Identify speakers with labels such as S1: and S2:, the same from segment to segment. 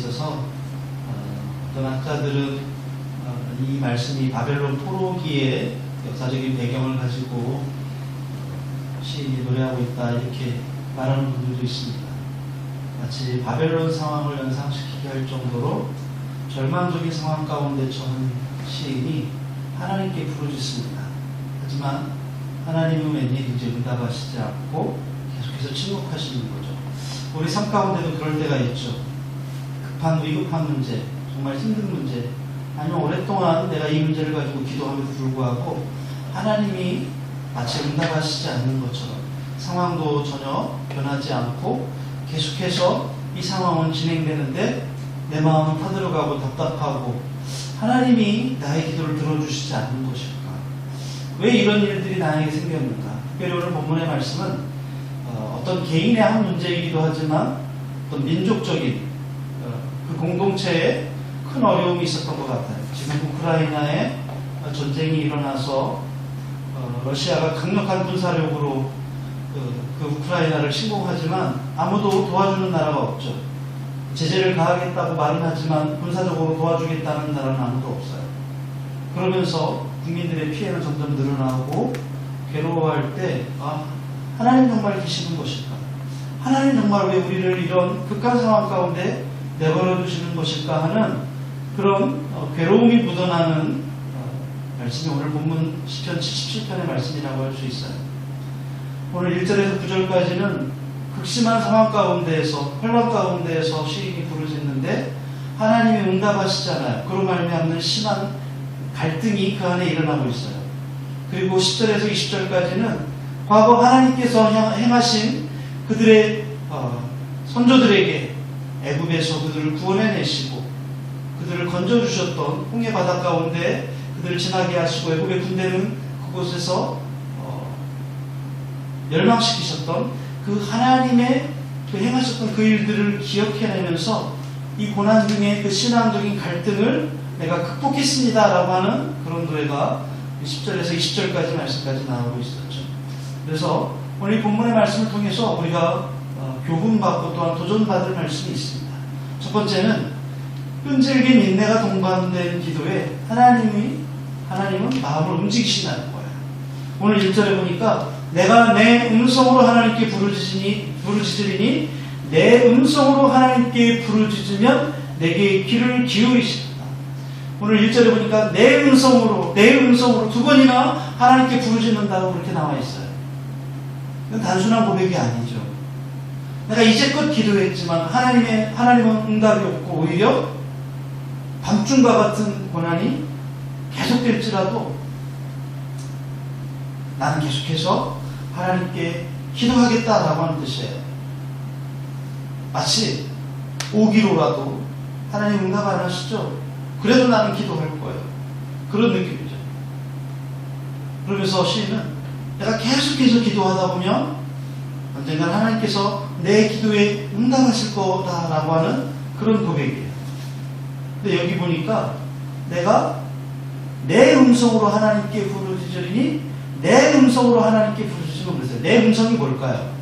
S1: 있어서 어떤 학자들은 이 말씀이 바벨론 포로기의 역사적인 배경을 가지고 시인이 노래하고 있다 이렇게 말하는 분들도 있습니다. 마치 바벨론 상황을 연상시키게 할 정도로 절망적인 상황 가운데 처한 시인이 하나님께 부르짖습니다. 하지만 하나님은 웬일인지 응답하시지 않고 계속해서 침묵하시는 거죠. 우리 삶 가운데도 그럴 때가 있죠. 급한 위급한 문제, 정말 힘든 문제, 아니면 오랫동안 내가 이 문제를 가지고 기도함에도 불구하고 하나님이 마치 응답하시지 않는 것처럼 상황도 전혀 변하지 않고 계속해서 이 상황은 진행되는데 내 마음은 타들어가고 답답하고 하나님이 나의 기도를 들어주시지 않는 것일까? 왜 이런 일들이 나에게 생겼는가? 특별히 오늘 본문의 말씀은 어떤 개인의 한 문제이기도 하지만 어떤 민족적인 그 공동체에 큰 어려움이 있었던 것 같아요. 지금 우크라이나에 전쟁이 일어나서 러시아가 강력한 군사력으로 그 우크라이나를 침공하지만 아무도 도와주는 나라가 없죠. 제재를 가하겠다고 말은 하지만 군사적으로 도와주겠다는 나라는 아무도 없어요. 그러면서 국민들의 피해는 점점 늘어나고 괴로워할 때 하나님 정말 계시는 것일까? 하나님 정말 왜 우리를 이런 극한 상황 가운데 내버려 두시는 것일까 하는 그런 괴로움이 묻어나는 말씀이 오늘 본문 시편 77편의 말씀이라고 할 수 있어요. 오늘 1절에서 9절까지는 극심한 상황 가운데에서 혼란 가운데에서 시인이 부르짖는데 하나님이 응답하시잖아요. 그로 말미암는 심한 갈등이 그 안에 일어나고 있어요. 그리고 10절에서 20절까지는 과거 하나님께서 행하신 그들의 선조들에게 애굽에서 그들을 구원해내시고 그들을 건져주셨던 홍해 바다 가운데 그들을 지나게 하시고 애굽의 군대는 그곳에서 멸망시키셨던 그 하나님의 그 행하셨던 그 일들을 기억해내면서 이 고난 중에 그 신앙적인 갈등을 내가 극복했습니다 라고 하는 그런 노래가 10절에서 20절까지 말씀까지 나오고 있었죠. 그래서 오늘 이 본문의 말씀을 통해서 우리가 교훈받고 또한 도전받을 말씀이 있습니다. 첫 번째는 끈질긴 인내가 동반된 기도에 하나님은 마음을 움직이신다는 거예요. 오늘 1절에 보니까 내가 내 음성으로 하나님께 부르짖으리니 내 음성으로 하나님께 부르짖으면 내게 귀를 기울이신다. 오늘 1절에 보니까 내 음성으로 두 번이나 하나님께 부르짖는다고 그렇게 나와 있어요. 이건 단순한 고백이 아니죠. 내가 이제껏 기도했지만 하나님은 응답이 없고 오히려 밤중과 같은 고난이 계속될지라도 나는 계속해서 하나님께 기도하겠다라고 하는 뜻이에요. 마치 오기로라도 하나님 응답 안 하시죠? 그래도 나는 기도할 거예요. 그런 느낌이죠. 그러면서 시인은 내가 계속해서 기도하다 보면 언젠가 하나님께서 내 기도에 응답하실 거다라고 하는 그런 고백이에요. 근데 여기 보니까 내가 내 음성으로 하나님께 부르짖으리니 내 음성으로 하나님께 부르짖으면 그러세요. 내 음성이 뭘까요?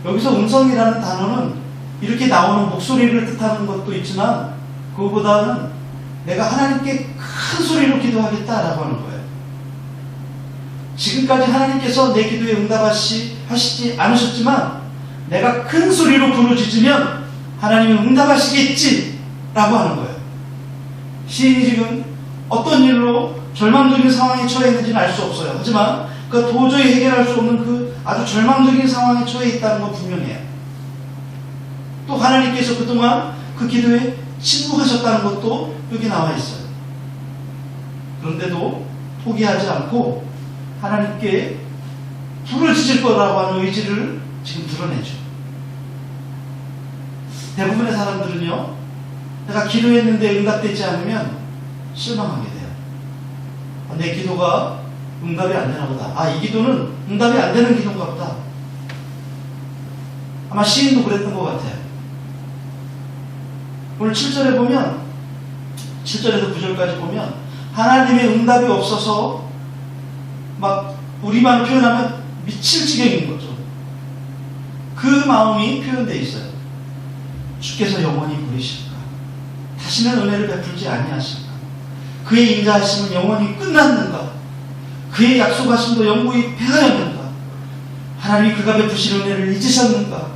S1: 여기서 음성이라는 단어는 이렇게 나오는 목소리를 뜻하는 것도 있지만 그거보다는 내가 하나님께 큰 소리로 기도하겠다라고 하는 거예요. 지금까지 하나님께서 내 기도에 응답하시지 않으셨지만 내가 큰 소리로 부르짖으면 하나님은 응답하시겠지 라고 하는 거예요. 시인이 지금 어떤 일로 절망적인 상황에 처해 있는지는 알 수 없어요. 하지만 그 도저히 해결할 수 없는 그 아주 절망적인 상황에 처해 있다는 건 분명해요. 또 하나님께서 그동안 그 기도에 침묵하셨다는 것도 여기 나와 있어요. 그런데도 포기하지 않고 하나님께 부르짖을 거라고 하는 의지를 지금 드러내죠. 대부분의 사람들은요, 내가 기도했는데 응답되지 않으면 실망하게 돼요. 내 기도가 응답이 안 되나 보다. 이 기도는 응답이 안 되는 기도인가 보다. 아마 시인도 그랬던 것 같아요. 오늘 7절에 보면 7절에서 9절까지 보면 하나님의 응답이 없어서 막 우리만 표현하면 미칠 지경인 거죠. 그 마음이 표현되어 있어요. 주께서 영원히 버리실까? 다시는 은혜를 베풀지 아니하실까? 그의 인자하심은 영원히 끝났는가? 그의 약속하심도 영구히 폐하였는가? 하나님이 그가 베푸실 은혜를 잊으셨는가?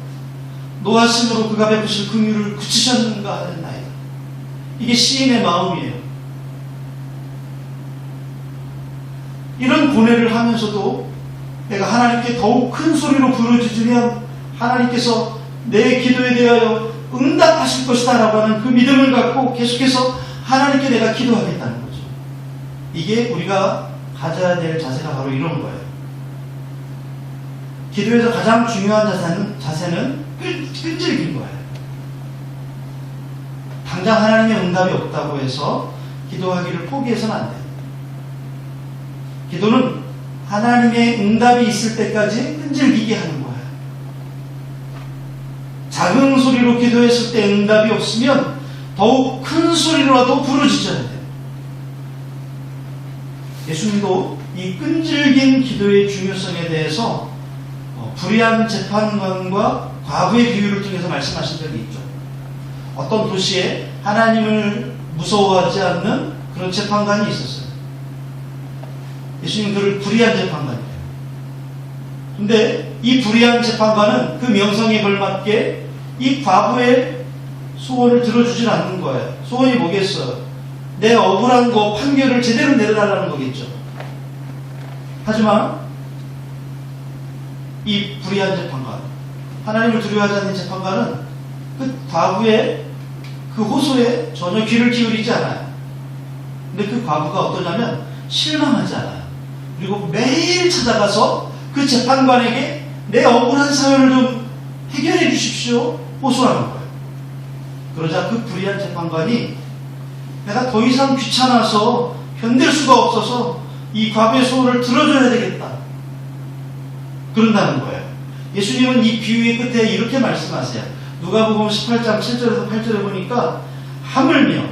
S1: 노하심으로 그가 베푸실 긍휼을 굳히셨는가 하였나이다. 이게 시인의 마음이에요. 이런 고뇌를 하면서도 내가 하나님께 더욱 큰 소리로 부르짖으면 하나님께서 내 기도에 대하여 응답하실 것이다 라고 하는 그 믿음을 갖고 계속해서 하나님께 내가 기도하겠다는 거죠. 이게 우리가 가져야 될 자세가 바로 이런 거예요. 기도에서 가장 중요한 자세는 끈질긴 거예요. 당장 하나님의 응답이 없다고 해서 기도하기를 포기해서는 안 돼요. 기도는 하나님의 응답이 있을 때까지 끈질기게 하는 거예요. 작은 소리로 기도했을 때 응답이 없으면 더욱 큰 소리로라도 부르짖어야 돼요. 예수님도 이 끈질긴 기도의 중요성에 대해서 불의한 재판관과 과부의 비유를 통해서 말씀하신 적이 있죠. 어떤 도시에 하나님을 무서워하지 않는 그런 재판관이 있었어요. 예수님 그를 불의한 재판관이래요. 근데 이 불의한 재판관은 그 명성에 걸맞게 이 과부의 소원을 들어주질 않는 거예요. 소원이 뭐겠어요? 내 억울한 거 판결을 제대로 내려달라는 거겠죠. 하지만 이 불의한 재판관, 하나님을 두려워하지 않는 재판관은 그 과부의 그 호소에 전혀 귀를 기울이지 않아요. 근데 그 과부가 어떠냐면 실망하지 않아요. 그리고 매일 찾아가서 그 재판관에게 내 억울한 사연을 좀 해결해 주십시오 호소하는 거예요. 그러자 그 불의한 재판관이 내가 더 이상 귀찮아서 견딜 수가 없어서 이 과부의 소원을 들어줘야 되겠다 그런다는 거예요. 예수님은 이 비유의 끝에 이렇게 말씀하세요. 누가복음 18장 7절에서 8절에 보니까 하물며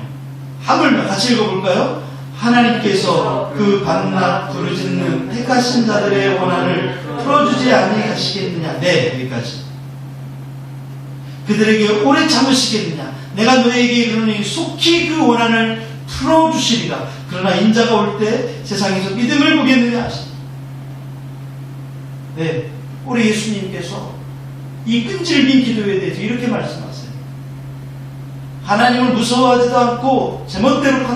S1: 같이 읽어볼까요? 하나님께서 그 밤낮 부르짖는 택하신 자들의 원한을 풀어주지 아니하시겠느냐. 네, 여기까지. 그들에게 오래 참으시겠느냐. 내가 너에게 이르노니 속히 그 원한을 풀어주시리라. 그러나 인자가 올 때 세상에서 믿음을 보겠느냐 하시니. 네, 우리 예수님께서 이 끈질긴 기도에 대해서 이렇게 말씀하세요. 하나님을 무서워하지도 않고 제멋대로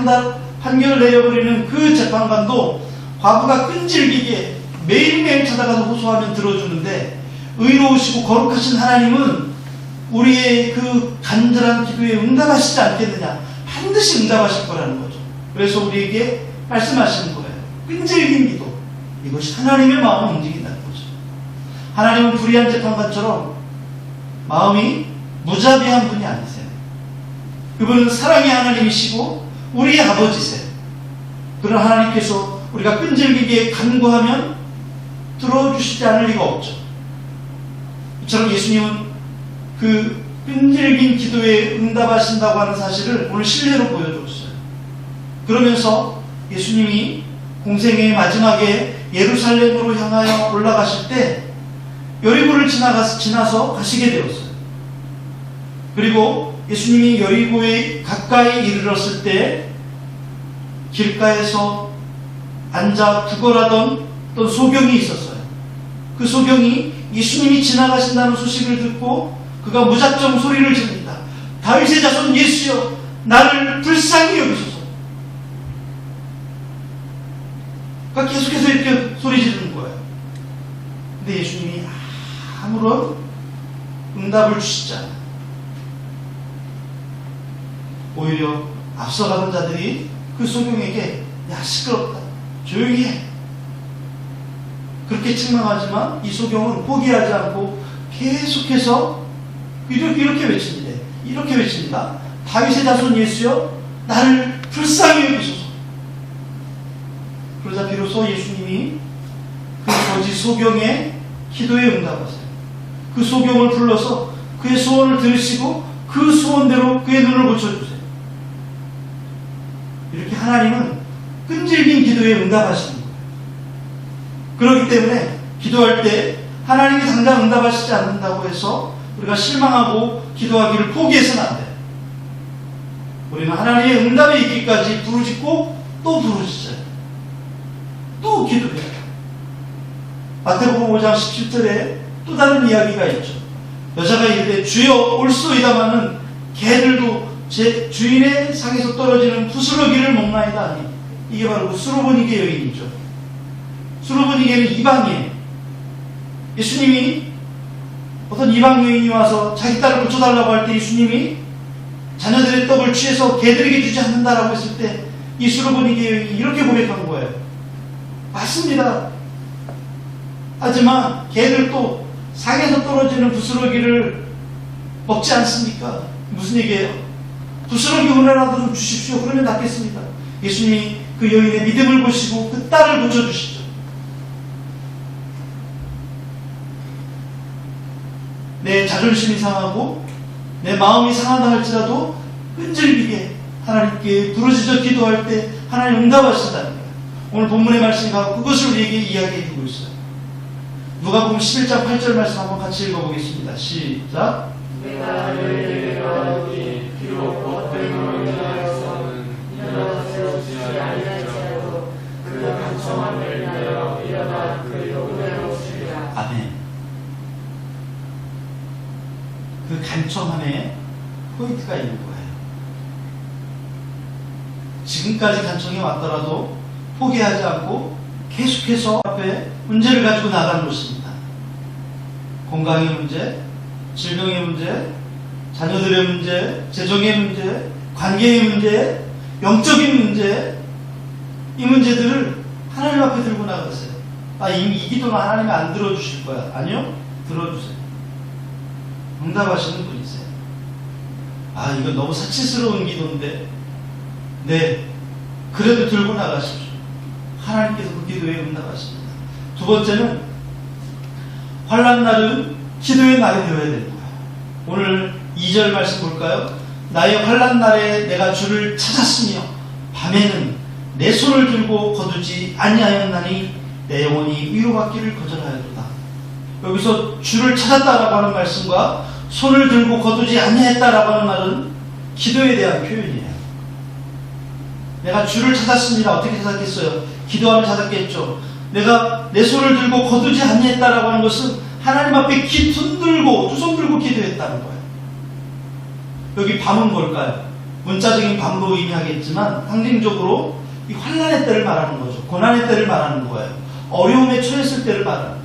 S1: 판결을 내려버리는 그 재판관도 과부가 끈질기게 매일매일 찾아가서 호소하면 들어주는데 의로우시고 거룩하신 하나님은 우리의 그 간절한 기도에 응답하시지 않겠느냐. 반드시 응답하실 거라는 거죠. 그래서 우리에게 말씀하시는 거예요. 끈질긴 기도. 이것이 하나님의 마음을 움직인다는 거죠. 하나님은 불의한 재판관처럼 마음이 무자비한 분이 아니세요. 그분은 사랑의 하나님이시고 우리의 아버지세요. 그런 하나님께서 우리가 끈질기게 간구하면 들어주시지 않을 리가 없죠. 이처럼 예수님은 그 끈질긴 기도에 응답하신다고 하는 사실을 오늘 실례로 보여줬어요. 그러면서 예수님이 공생의 마지막에 예루살렘으로 향하여 올라가실 때 여리고를 지나서 가시게 되었어요. 그리고 예수님이 여리고에 가까이 이르렀을 때 길가에서 앉아 구걸하던 어떤 소경이 있었어요. 그 소경이 예수님이 지나가신다는 소식을 듣고 그가 무작정 소리를 지릅니다. 다윗의 자손 예수여 나를 불쌍히 여기소서. 그러니까 계속해서 이렇게 소리 지르는 거예요. 근데 예수님이 아무런 응답을 주시지 않아요. 오히려 앞서가던 자들이 그 소경에게 야 시끄럽다 조용히 해 그렇게 책망하지만 이 소경은 포기하지 않고 계속해서 이렇게 외칩니다. 이렇게 외칩니다. 다윗의 자손 예수여 나를 불쌍히 여기소서. 그러자 비로소 예수님이 그 거짓 소경의 기도에 응답하세요. 그 소경을 불러서 그의 소원을 들으시고 그 소원대로 그의 눈을 고쳐주세요. 이렇게 하나님은 끈질긴 기도에 응답하시는 거예요. 그렇기 때문에 기도할 때 하나님이 당장 응답하시지 않는다고 해서 우리가 실망하고 기도하기를 포기해서는 안 돼. 우리는 하나님의 응답에 있기까지 부르짖고 또 부르짖어요. 또 기도해요. 마태복음 5장 17절에 또 다른 이야기가 있죠. 여자가 이르되 주여 올소이다마는 개들도 제 주인의 상에서 떨어지는 부스러기를 먹나이다 하니, 이게 바로 그 수로보니게 여인이죠. 수로보니게는 이방이에요. 예수님이 어떤 이방 여인이 와서 자기 딸을 고쳐달라고 할 때 예수님이 자녀들의 떡을 취해서 개들에게 주지 않는다라고 했을 때 이 수로보니게 여인이 이렇게 고백한 거예요. 맞습니다. 하지만 개들도 상에서 떨어지는 부스러기를 먹지 않습니까? 무슨 얘기예요? 부스러기 하나라도 좀 주십시오. 그러면 낫겠습니다. 예수님이 그 여인의 믿음을 보시고 그 딸을 고쳐주시죠. 내 자존심이 상하고 내 마음이 상하다 할지라도 끈질기게 하나님께 부르짖어 기도할 때 하나님 응답하신다는 거예요. 오늘 본문의 말씀이 바로 그것을 우리에게 이야기해주고 있어요. 누가복음 11장 8절 말씀 한번 같이 읽어보겠습니다. 시작.
S2: 내가 너희에게 말하노니 비록 어떤 영을 인하여서는 일어나 세우지 아니할지라도 그 간청함을 인하여 일어나 그 영혼을 주리라.
S1: 아멘. 그 간청함에 포인트가 있는 거예요. 지금까지 간청이 왔더라도 포기하지 않고 계속해서 앞에 문제를 가지고 나가는 것입니다. 건강의 문제, 질병의 문제, 자녀들의 문제, 재정의 문제, 관계의 문제, 영적인 문제, 이 문제들을 하나님 앞에 들고 나가세요. 이미 이 기도는 하나님이 안 들어주실 거야. 아니요? 들어주세요. 응답하시는 분이세요. 이거 너무 사치스러운 기도인데, 네, 그래도 들고 나가십시오. 하나님께서 그 기도에 응답하십니다. 두 번째는 환난 날은 기도의 날이 되어야 되는 거예요. 오늘 2절 말씀 볼까요? 나의 환난 날에 내가 주를 찾았으며 밤에는 내 손을 들고 거두지 아니하였나니 내 영혼이 위로받기를 거절하였도다. 여기서 주를 찾았다라고 하는 말씀과 손을 들고 거두지 아니했다라고 하는 말은 기도에 대한 표현이에요. 내가 주를 찾았습니다. 어떻게 찾았겠어요? 기도하며 찾았겠죠. 내가 내 손을 들고 거두지 아니했다라고 하는 것은 하나님 앞에 두 손 들고 기도했다는 거예요. 여기 밤은 뭘까요? 문자적인 밤도 의미하겠지만 상징적으로 이 환난의 때를 말하는 거죠. 고난의 때를 말하는 거예요. 어려움에 처했을 때를 말하는 거예요.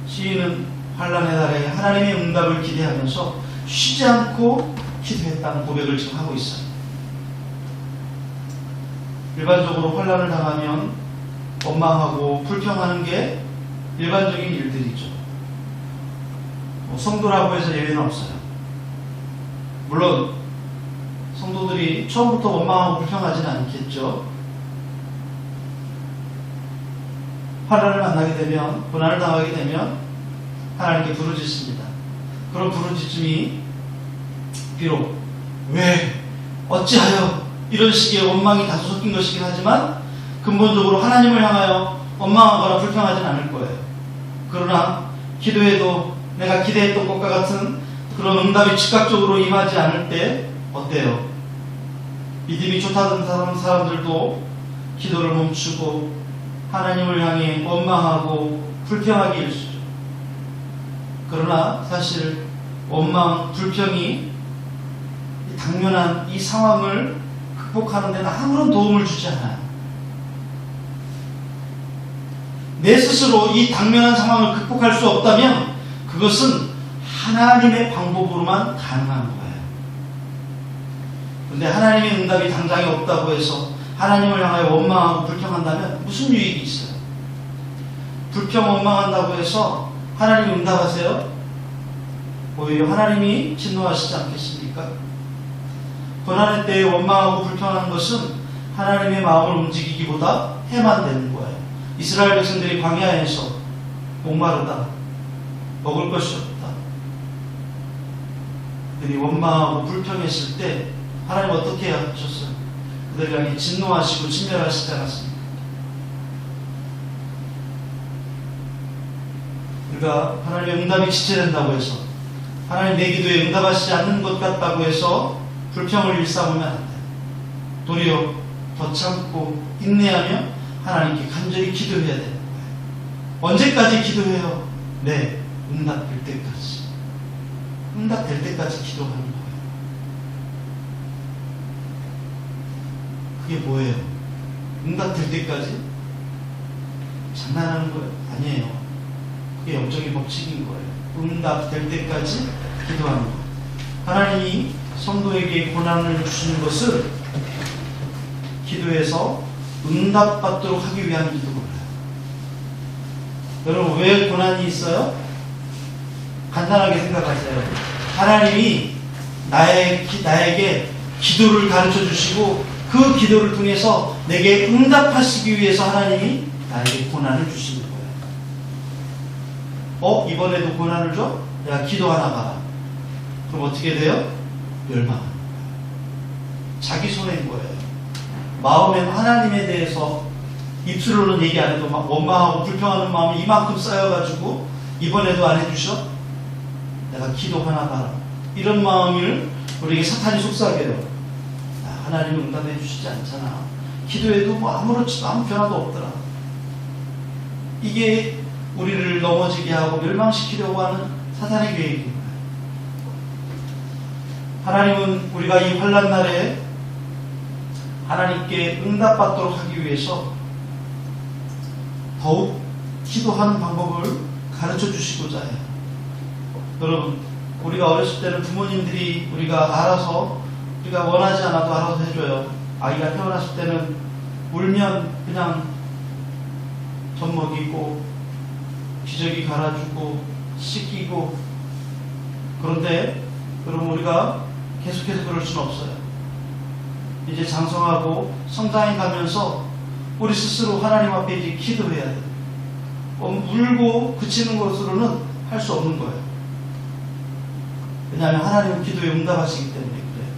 S1: 시인은 환난의 날에 하나님의 응답을 기대하면서 쉬지 않고 기도했다는 고백을 지금 하고 있어요. 일반적으로 환난을 당하면 원망하고 불평하는 게 일반적인 일들이죠. 성도라고 해서 예외는 없어요. 물론 성도들이 처음부터 원망하고 불평하지는 않겠죠. 환난을 만나게 되면, 고난을 당하게 되면 하나님께 부르짖습니다. 그런 부르짖음이 비록 왜, 어찌하여 이런 식의 원망이 다소 섞인 것이긴 하지만 근본적으로 하나님을 향하여 원망하거나 불평하지는 않을 거예요. 그러나 기도에도 내가 기대했던 것과 같은 그런 응답이 즉각적으로 임하지 않을 때 어때요? 믿음이 좋다던 사람들도 기도를 멈추고 하나님을 향해 원망하고 불평하기 일쑤죠. 그러나 사실 원망, 불평이 당면한 이 상황을 극복하는 데는 아무런 도움을 주지 않아요. 내 스스로 이 당면한 상황을 극복할 수 없다면 그것은 하나님의 방법으로만 가능한 거예요. 그런데 하나님의 응답이 당장에 없다고 해서 하나님을 향하여 원망하고 불평한다면 무슨 유익이 있어요? 불평, 원망한다고 해서 하나님 응답하세요? 오히려 하나님이 진노하시지 않겠습니까? 고난의 때에 원망하고 불평하는 것은 하나님의 마음을 움직이기보다 해만 되는 거예요. 이스라엘 백성들이 광야에서 목마르다, 먹을 것이 없다, 그들이 원망하고 불평했을 때 하나님 어떻게 하셨어요? 그들을 향해 진노하시고 진멸하시지 않았습니까? 그러니까 하나님의 응답이 지체된다고 해서 하나님 내 기도에 응답하시지 않는 것 같다고 해서 불평을 일삼으면 안 돼. 도리어 더 참고 인내하며 하나님께 간절히 기도해야 되는 거예요. 언제까지 기도해요? 네, 응답될 때까지. 응답될 때까지 기도하는 거예요. 그게 뭐예요? 응답될 때까지? 장난하는 거예요? 아니에요. 그게 영적인 법칙인 거예요. 응답될 때까지 기도하는 거예요. 하나님이 성도에게 고난을 주시는 것은 기도해서 응답받도록 하기 위한 기도예요. 여러분, 왜 고난이 있어요? 간단하게 생각하세요. 하나님이 나에게 기도를 가르쳐 주시고 그 기도를 통해서 내게 응답하시기 위해서 하나님이 나에게 고난을 주시는 거예요. 이번에도 고난을 줘? 야, 기도하나 봐라. 그럼 어떻게 돼요? 멸망하는 거예요. 자기 손해인 거예요. 마음엔 하나님에 대해서 입술로는 얘기 안 해도 막 원망하고 불평하는 마음이 이만큼 쌓여가지고 이번에도 안 해주셔? 내가 기도하나 봐라. 이런 마음을 우리에게 사탄이 속삭여요. 하나님은 응답해 주시지 않잖아. 기도해도 뭐 아무렇지도 아무 변화도 없더라. 이게 우리를 넘어지게 하고 멸망시키려고 하는 사탄의 계획인 거예요. 하나님은 우리가 이 환난 날에 하나님께 응답받도록 하기 위해서 더욱 기도하는 방법을 가르쳐 주시고자 해요. 여러분, 우리가 어렸을 때는 부모님들이 우리가 알아서, 우리가 원하지 않아도 알아서 해줘요. 아이가 태어났을 때는 울면 그냥 젖 먹이고 기저귀 갈아주고 씻기고. 그런데 여러분, 우리가 계속해서 그럴 수는 없어요. 이제 장성하고 성장해 가면서 우리 스스로 하나님 앞에 이제 기도해야 돼요. 울고 그치는 것으로는 할 수 없는 거예요. 왜냐하면 하나님은 기도에 응답하시기 때문에 그래요.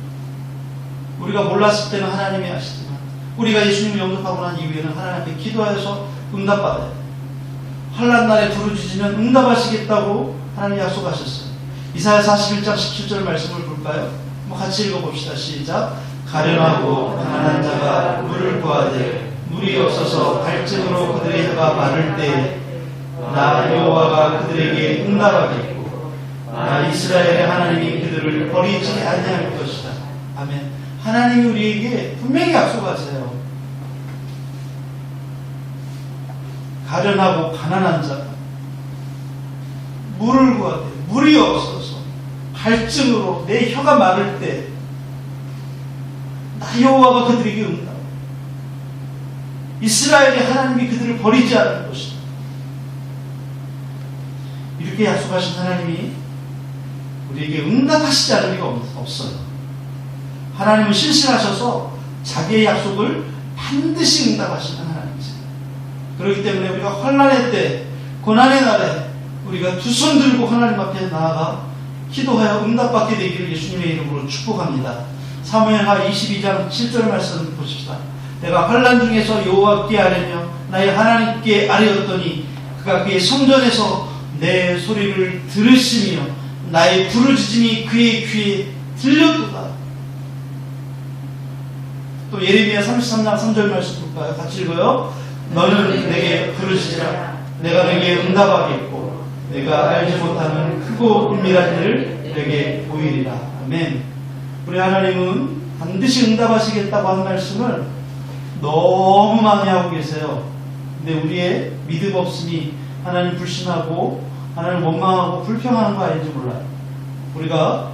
S1: 우리가 몰랐을 때는 하나님이 아시지만 우리가 예수님을 영접하고 난 이후에는 하나님 앞에 기도하여서 응답받아요. 환난 날에 부르짖으면 응답하시겠다고 하나님이 약속하셨어요. 이사야 41장 17절 말씀을 볼까요? 한번 같이 읽어봅시다. 시작. 가련하고 가난한 자가 물을 구하되 물이 없어서 갈증으로 그들의 혀가 마를 때 나 여호와가 그들에게 응답하겠고 나 이스라엘의 하나님이 그들을 버리지 아니할 것이다. 아멘. 하나님이 우리에게 분명히 약속하세요. 가련하고 가난한 자가 물을 구하되 물이 없어서 갈증으로 내 혀가 마를 때 나 여호와가 그들에게 응답. 이스라엘의 하나님이 그들을 버리지 않을 것이다. 이렇게 약속하신 하나님이 우리에게 응답하시지 않을 리가 없어요. 하나님은 신실하셔서 자기의 약속을 반드시 응답하시는 하나님이세요. 그렇기 때문에 우리가 환난의 때, 고난의 날에 우리가 두 손 들고 하나님 앞에 나아가 기도하여 응답받게 되기를 예수님의 이름으로 축복합니다. 사무엘하 22장 7절 말씀 보십시다. 내가 환난 중에서 여호와께 아뢰며 나의 하나님께 아뢰었더니 그가 그의 성전에서 내 소리를 들으시며 나의 부르짖음이 그의 귀에 들렸도다. 또 예레미야 33장 3절 말씀 볼까요? 같이 읽어요. 너는 내게 부르짖으라. 내가 내게 응답하겠고 내가 알지 못하는 크고 은밀한 일을 내게 보이리라. 아멘. 우리 하나님은 반드시 응답하시겠다고 한 말씀을 너무 많이 하고 계세요. 근데 우리의 믿음 없음이 하나님 불신하고 하나님 원망하고 불평하는 거 아닌지 몰라요. 우리가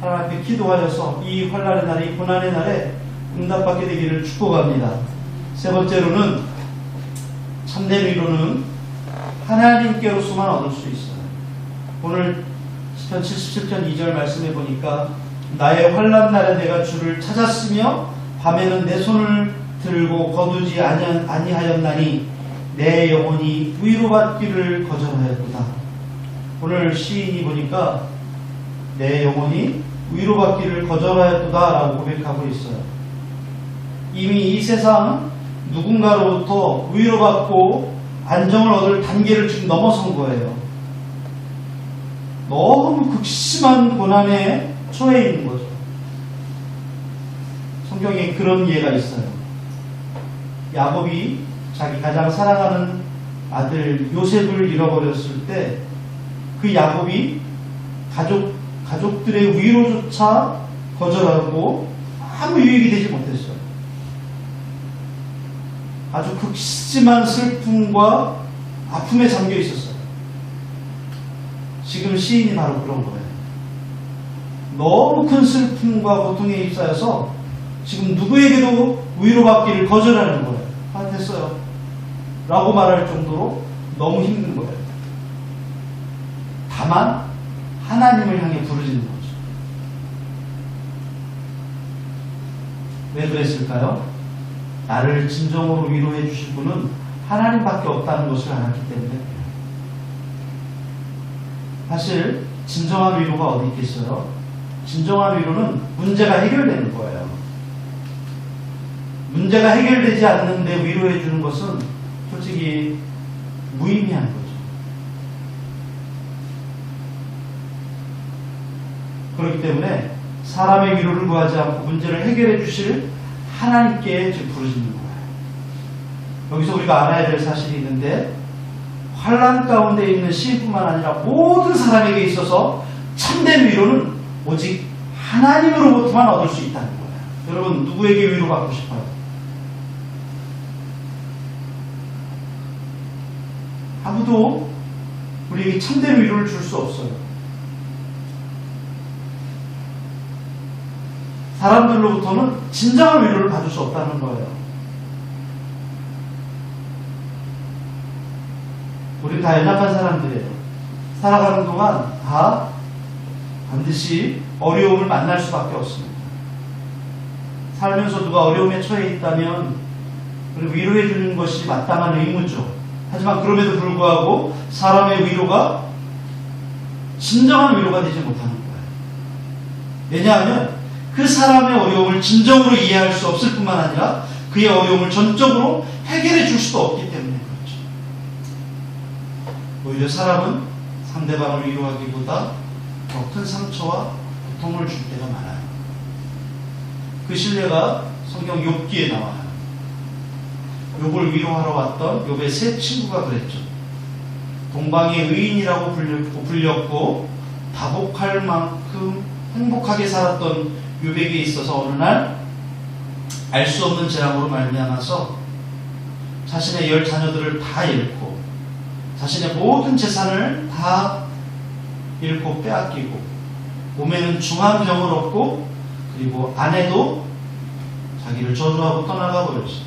S1: 하나님 앞에 기도하여서 이 환난의 날에, 이 고난의 날에 응답받게 되기를 축복합니다. 세 번째로는, 참된 위로는 하나님께로서만 얻을 수 있어요. 오늘 시편 77편 2절 말씀해 보니까 나의 환난 날에 내가 주를 찾았으며 밤에는 내 손을 들고 거두지 아니하였나니 내 영혼이 위로받기를 거절하였도다. 오늘 시인이 보니까 내 영혼이 위로받기를 거절하였도다 라고 고백하고 있어요. 이미 이 세상 누군가로부터 위로받고 안정을 얻을 단계를 지금 넘어선 거예요. 너무 극심한 고난에 처해 있는 거죠. 성경에 그런 예가 있어요. 야곱이 자기 가장 사랑하는 아들 요셉을 잃어버렸을 때 그 야곱이 가족들의 위로조차 거절하고 아무 유익이 되지 못했어요. 아주 극심한 슬픔과 아픔에 잠겨 있었어요. 지금 시인이 바로 그런 거예요. 너무 큰 슬픔과 고통에 휩싸여서 지금 누구에게도 위로받기를 거절하는 거예요. 아, 됐어요. 라고 말할 정도로 너무 힘든 거예요. 다만 하나님을 향해 부르짖는 거죠. 왜 그랬을까요? 나를 진정으로 위로해 주실 분은 하나님밖에 없다는 것을 알았기 때문에 그래요. 사실 진정한 위로가 어디 있겠어요? 진정한 위로는 문제가 해결되는 거예요. 문제가 해결되지 않는데 위로해 주는 것은 솔직히 무의미한 거죠. 그렇기 때문에 사람의 위로를 구하지 않고 문제를 해결해 주실 하나님께 지금 부르짖는 거예요. 여기서 우리가 알아야 될 사실이 있는데 환난 가운데 있는 시인뿐만 아니라 모든 사람에게 있어서 참된 위로는 오직 하나님으로부터만 얻을 수 있다는 거예요. 여러분 누구에게 위로받고 싶어요? 아무도 우리에게 참된 위로를 줄 수 없어요. 사람들로부터는 진정한 위로를 받을 수 없다는 거예요. 우리 다 연약한 사람들이에요. 살아가는 동안 다 반드시 어려움을 만날 수밖에 없습니다. 살면서 누가 어려움에 처해 있다면 위로해 주는 것이 마땅한 의무죠. 하지만 그럼에도 불구하고 사람의 위로가 진정한 위로가 되지 못하는 거예요. 왜냐하면 그 사람의 어려움을 진정으로 이해할 수 없을 뿐만 아니라 그의 어려움을 전적으로 해결해 줄 수도 없기 때문에 그렇죠. 오히려 사람은 상대방을 위로하기보다 더 큰 상처와 고통을 줄 때가 많아요. 그 신뢰가 성경 욥기에 나와요. 욥을 위로하러 왔던 욥의 세 친구가 그랬죠. 동방의 의인이라고 불렸고 다복할 만큼 행복하게 살았던 욥에게 있어서 어느 날 알 수 없는 재앙으로 말미암아서 자신의 10 자녀들을 다 잃고 자신의 모든 재산을 다 잃고 빼앗기고 몸에는 중한 병을 얻고 그리고 아내도 자기를 저주하고 떠나가 버렸어요.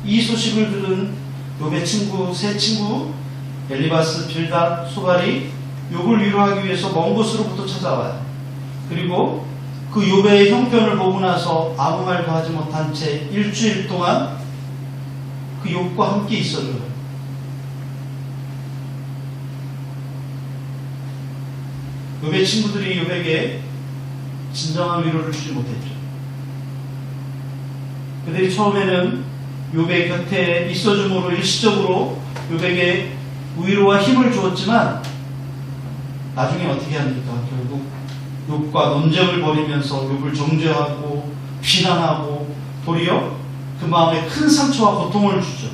S1: 이 소식을 들은 욥의 세 친구 엘리바스, 빌닷, 소발이 욥을 위로하기 위해서 먼 곳으로부터 찾아와요. 그리고 그 욥의 형편을 보고 나서 아무 말도 하지 못한 채 일주일 동안 그 욥과 함께 있어줘요. 욥의 친구들이 욥에게 진정한 위로를 주지 못했죠. 그들이 처음에는 욥의 곁에 있어줌으로 일시적으로 욥에게 위로와 힘을 주었지만 나중에 어떻게 합니까? 결국 욥과 논쟁을 벌이면서 욥을 정죄하고 비난하고 도리어 그 마음에 큰 상처와 고통을 주죠.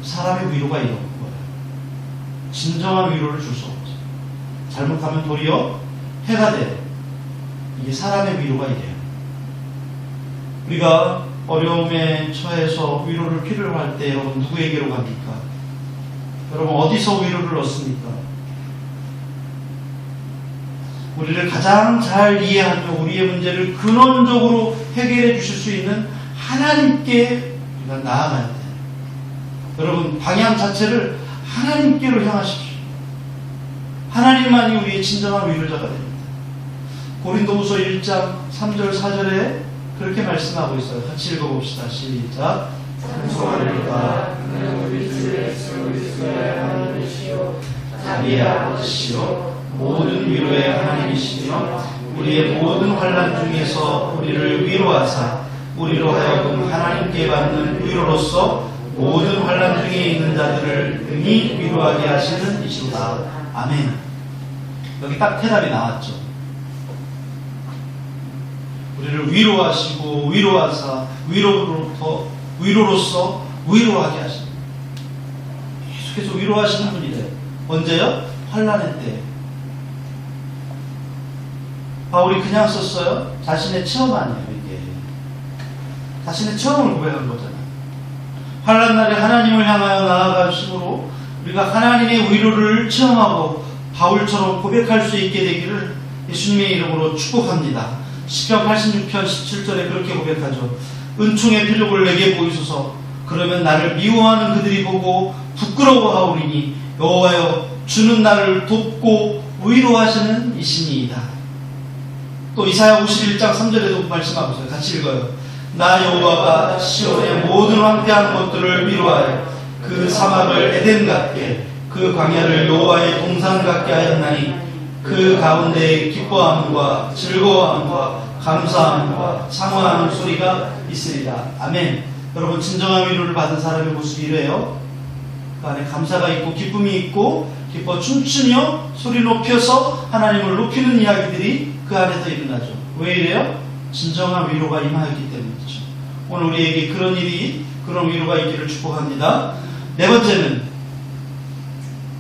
S1: 사람의 위로가 이런 거예요. 진정한 위로를 줄 수 없죠. 잘못하면 도리어 해가 돼요. 이게 사람의 위로가 이래요. 우리가 어려움에 처해서 위로를 필요로 할 때 여러분 누구에게로 갑니까? 여러분 어디서 위로를 얻습니까? 우리를 가장 잘 이해하며 우리의 문제를 근원적으로 해결해 주실 수 있는 하나님께 우리가 나아가야 돼요. 여러분 방향 자체를 하나님께로 향하십시오. 하나님만이 우리의 진정한 위로자가 됩니다. 고린도후서 1장 3절 4절에 그렇게 말씀하고 있어요. 같이 읽어봅시다. 시작.
S2: 찬송하리로다. 그는 우리 주 예수 그리스도의 하나님이시요
S1: 자비의 아버지시요 모든 위로의 하나님이시며 우리의 모든 환난 중에서 우리를 위로하사 우리로 하여금 하나님께 받는 위로로서 모든 환난 중에 있는 자들을 능히 위로하게 하시는 이시다. 아멘. 여기 딱 대답이 나왔죠. 우리를 위로하시고 위로하사 위로로서 위로하게 하십니다. 계속해서 위로하시는 분이래요. 언제요? 환난의 때. 바울이 그냥 썼어요? 자신의 체험 아니에요, 이게. 자신의 체험을 고백한 거잖아요. 환난 날에 하나님을 향하여 나아가심으로 우리가 하나님의 위로를 체험하고 바울처럼 고백할 수 있게 되기를 예수님의 이름으로 축복합니다. 시편 86편 17절에 그렇게 고백하죠. 은총의 필요를 내게 보이소서. 그러면 나를 미워하는 그들이 보고 부끄러워하오리니 여호와여 주는 나를 돕고 위로하시는 이시니이다. 또 이사야 51장 3절에도 말씀하고 있어요. 같이 읽어요. 나 여호와가 시온의 모든 황폐한 것들을 위로하여 그 사막을 에덴 같게 그 광야를 여호와의 동산 같게 하였나니 그 가운데 기뻐함과 즐거워함과 감사함과 상호하는 소리가 있으리라. 아멘. 여러분, 진정한 위로를 받은 사람의 모습이 이래요. 그 안에 감사가 있고 기쁨이 있고 기뻐 춤추며 소리 높여서 하나님을 높이는 이야기들이 그 안에서 일어나죠. 왜 이래요? 진정한 위로가 임하였기 때문이죠. 오늘 우리에게 그런 위로가 있기를 축복합니다. 네 번째는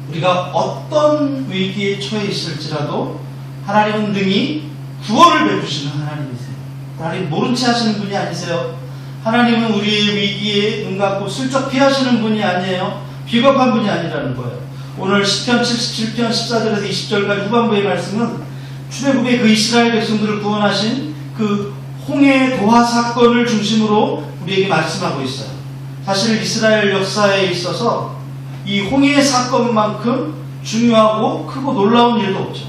S1: 우리가 어떤 위기에 처해 있을지라도 하나님은 능히 구원을 베푸시는 하나님이세요. 하나님 모른 채 하시는 분이 아니세요. 하나님은 우리의 위기에 눈 감고 슬쩍 피하시는 분이 아니에요. 비겁한 분이 아니라는 거예요. 오늘 시편 77편 14절에서 20절까지 후반부의 말씀은 출애굽의 그 이스라엘 백성들을 구원하신 그 홍해 도하 사건을 중심으로 우리에게 말씀하고 있어요. 사실 이스라엘 역사에 있어서 이 홍해 사건만큼 중요하고 크고 놀라운 일도 없죠.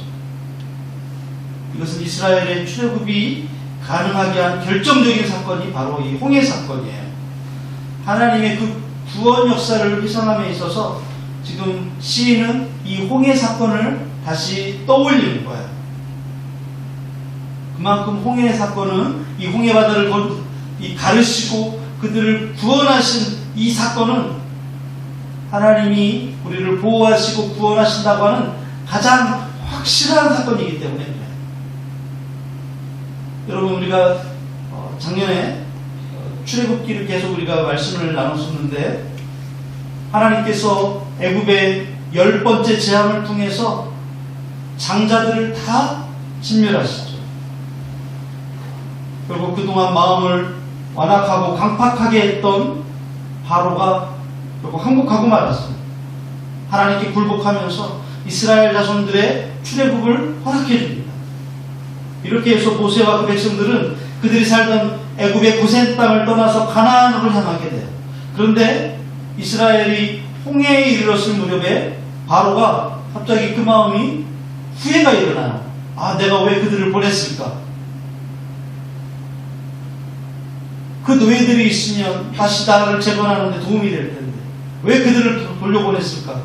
S1: 이것은 이스라엘의 출애굽이 가능하게 한 결정적인 사건이 바로 이 홍해 사건이에요. 하나님의 그 구원 역사를 회상함에 있어서 지금 시인은 이 홍해 사건을 다시 떠올리는 거예요. 그만큼 홍해 사건은 이 홍해 바다를 가르시고 그들을 구원하신 이 사건은 하나님이 우리를 보호하시고 구원하신다고 하는 가장 확실한 사건이기 때문에 그래요. 여러분, 우리가 작년에 출애굽기를 계속 우리가 말씀을 나눴었는데 하나님께서 애굽의 10번째 재앙을 통해서 장자들을 다 진멸하시죠. 결국 그동안 마음을 완악하고 강팍하게 했던 바로가 결국 항복하고 말았습니다. 하나님께 굴복하면서 이스라엘 자손들의 출애굽을 허락해 줍니다. 이렇게 해서 모세와 그 백성들은 그들이 살던 애굽의 고센 땅을 떠나서 가나안으로 향하게 돼요. 그런데 이스라엘이 홍해에 이르렀을 무렵에 바로가 갑자기 그 마음이 후회가 일어나요. 아, 내가 왜 그들을 보냈을까? 그 노예들이 있으면 다시 나라를 재건하는 데 도움이 될 텐데 왜 그들을 돌려보냈을까?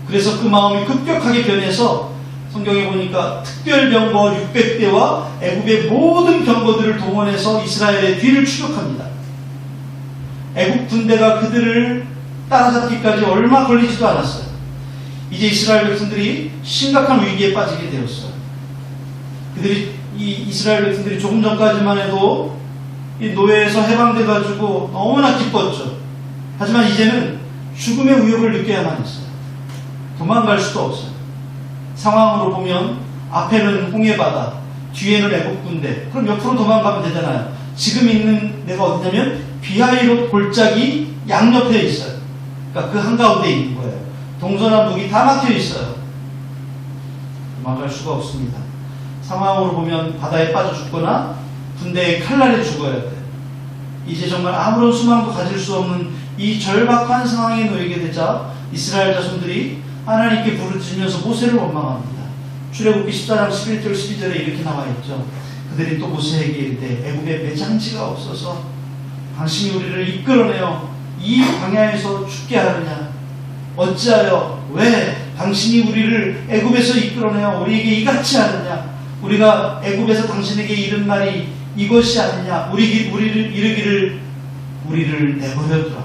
S1: 그래서 그 마음이 급격하게 변해서 성경에 보니까 특별병거 600대와 애굽의 모든 병거들을 동원해서 이스라엘의 뒤를 추격합니다. 애굽 군대가 그들을 따라잡기까지 얼마 걸리지도 않았어요. 이제 이스라엘 백성들이 심각한 위기에 빠지게 되었어요. 이스라엘 백성들이 조금 전까지만 해도 이 노예에서 해방돼가지고 너무나 기뻤죠. 하지만 이제는 죽음의 위협을 느껴야만 했어요. 도망갈 수도 없어요. 상황으로 보면 앞에는 홍해바다, 뒤에는 애국 군대. 그럼 옆으로 도망가면 되잖아요. 지금 있는 데가 어디냐면 비하이롯 골짜기 양옆에 있어요. 그러니까 그 한가운데 있는 거예요. 동서남 북이 다 막혀 있어요. 도망갈 수가 없습니다. 상황으로 보면 바다에 빠져 죽거나 군대의 칼날에 죽어야 돼. 이제 정말 아무런 소망도 가질 수 없는 이 절박한 상황에 놓이게 되자 이스라엘 자손들이 하나님께 부르짖으면서 모세를 원망합니다. 출애굽기 14장 11절 12절에 이렇게 나와 있죠. 그들이 또 모세에게 이르되 애굽에 매장지가 없어서 당신이 우리를 이끌어내어 이 광야에서 죽게 하느냐? 어찌하여 왜 당신이 우리를 애굽에서 이끌어내어 우리에게 이같이 하느냐? 우리가 애굽에서 당신에게 이른 말이 이것이 아니냐? 우리를 이르기를 우리를 내버려두라.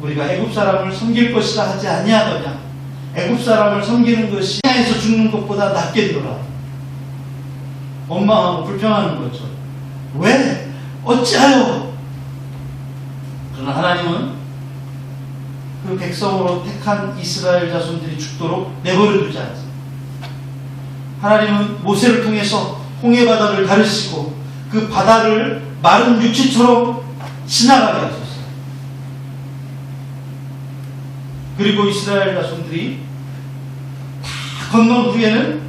S1: 우리가 애굽 사람을 섬길 것이라 하지 아니하더냐? 애굽 사람을 섬기는 것이 땅에서 죽는 것보다 낫겠노라. 원망하고 불평하는 거죠. 왜? 어찌하여? 그러나 하나님은 그 백성으로 택한 이스라엘 자손들이 죽도록 내버려 두지 않습니다. 하나님은 모세를 통해서 홍해 바다를 가르시고 그 바다를 마른 육지처럼 지나가게 하셨어요. 그리고 이스라엘 자손들이 다 건넌 후에는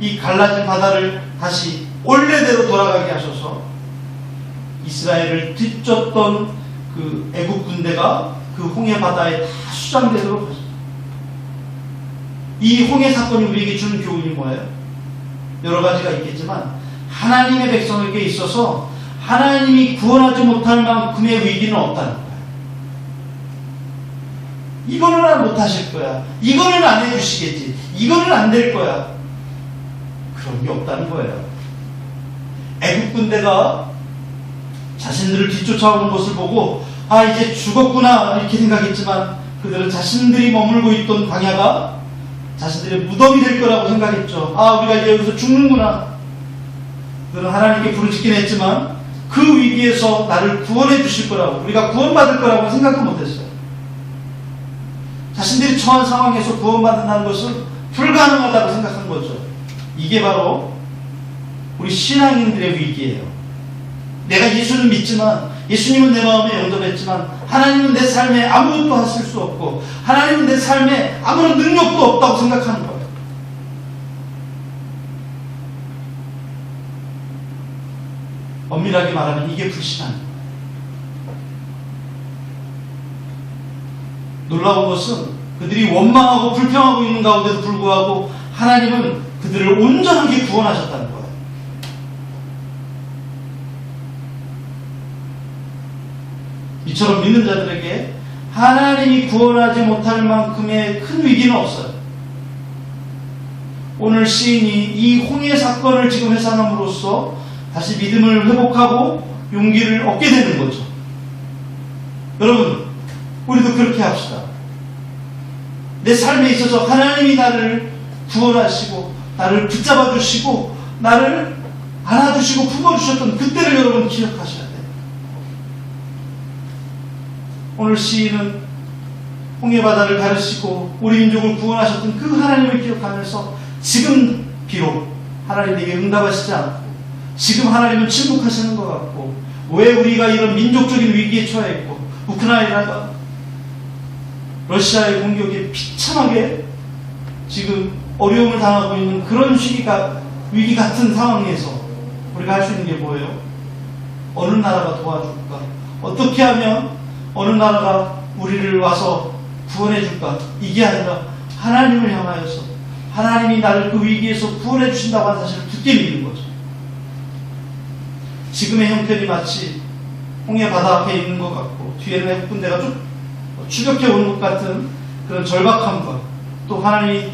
S1: 이 갈라진 바다를 다시 원래대로 돌아가게 하셔서 이스라엘을 뒤쫓던 그 애국 군대가 그 홍해 바다에 다 수장되도록 하셨어요. 이 홍해 사건이 우리에게 주는 교훈이 뭐예요? 여러 가지가 있겠지만 하나님의 백성에게 있어서 하나님이 구원하지 못할 만큼의 위기는 없다는 거예요. 이거는 못하실 거야. 이거는 안 해주시겠지. 이거는 안 될 거야. 그런 게 없다는 거예요. 애국 군대가 자신들을 뒤쫓아오는 것을 보고 아 이제 죽었구나 이렇게 생각했지만 그들은 자신들이 머물고 있던 광야가 자신들의 무덤이 될 거라고 생각했죠. 아 우리가 이제 여기서 죽는구나. 그들은 하나님께 부르짖긴 했지만 그 위기에서 나를 구원해 주실 거라고 우리가 구원받을 거라고 생각도 못했어요. 자신들이 처한 상황에서 구원받는다는 것은 불가능하다고 생각한 거죠. 이게 바로 우리 신앙인들의 위기예요. 내가 예수는 믿지만 예수님은 내 마음에 영접했지만 하나님은 내 삶에 아무것도 하실 수 없고 하나님은 내 삶에 아무런 능력도 없다고 생각하는 거예요. 엄밀하게 말하면 이게 불신앙이에요. 놀라운 것은 그들이 원망하고 불평하고 있는 가운데도 불구하고 하나님은 그들을 온전하게 구원하셨다는 거예요. 이처럼 믿는 자들에게 하나님이 구원하지 못할 만큼의 큰 위기는 없어요. 오늘 시인이 이 홍해 사건을 지금 회상함으로써 다시 믿음을 회복하고 용기를 얻게 되는 거죠. 여러분, 우리도 그렇게 합시다. 내 삶에 있어서 하나님이 나를 구원하시고 나를 붙잡아 주시고 나를 안아주시고 품어주셨던 그때를 여러분 기억하셔야 돼요. 오늘 시인은 홍해바다를 가르시고 우리 민족을 구원하셨던 그 하나님을 기억하면서 지금 비록 하나님 내게 응답하시지 않고 지금 하나님은 침묵하시는 것 같고 왜 우리가 이런 민족적인 위기에 처해 있고 우크라이나가 러시아의 공격에 비참하게 지금 어려움을 당하고 있는 그런 위기 같은 상황에서 우리가 할 수 있는 게 뭐예요? 어느 나라가 도와줄까? 어떻게 하면 어느 나라가 우리를 와서 구원해 줄까? 이게 아니라 하나님을 향하여서 하나님이 나를 그 위기에서 구원해 주신다고 하는 사실을 굳게 믿는 거죠. 지금의 형편이 마치 홍해 바다 앞에 있는 것 같고 뒤에는 애국 군대가 쭉 추격해 오는 것 같은 그런 절박함과 또 하나님이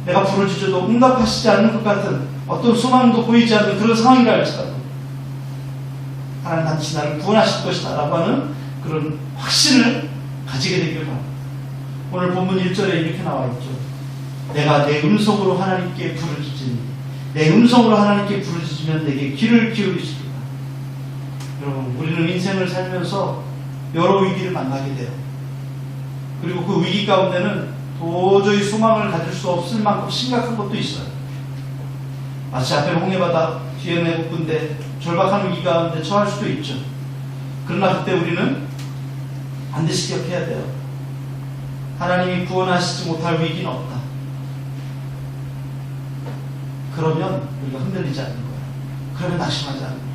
S1: 내가 부르짖어도 응답하시지 않는 것 같은 어떤 소망도 보이지 않는 그런 상황이라 할지라도 하나님 반드시 나를 구원하실 것이다 라고 하는 그런 확신을 가지게 되기를 바랍니다. 오늘 본문 1절에 이렇게 나와 있죠. 내가 내 음성으로 하나님께 부르짖으니 내 음성으로 하나님께 부르짖으면 내게 귀를 기울이시리라. 여러분, 우리는 인생을 살면서 여러 위기를 만나게 돼요. 그리고 그 위기 가운데는 도저히 소망을 가질 수 없을 만큼 심각한 것도 있어요. 마치 앞에는 홍해바다, 뒤에는 애국 군대, 절박한 위기 가운데 처할 수도 있죠. 그러나 그때 우리는 반드시 기억해야 돼요. 하나님이 구원하시지 못할 위기는 없다. 그러면 우리가 흔들리지 않는 거예요. 그러면 낙심하지 않는 거예요.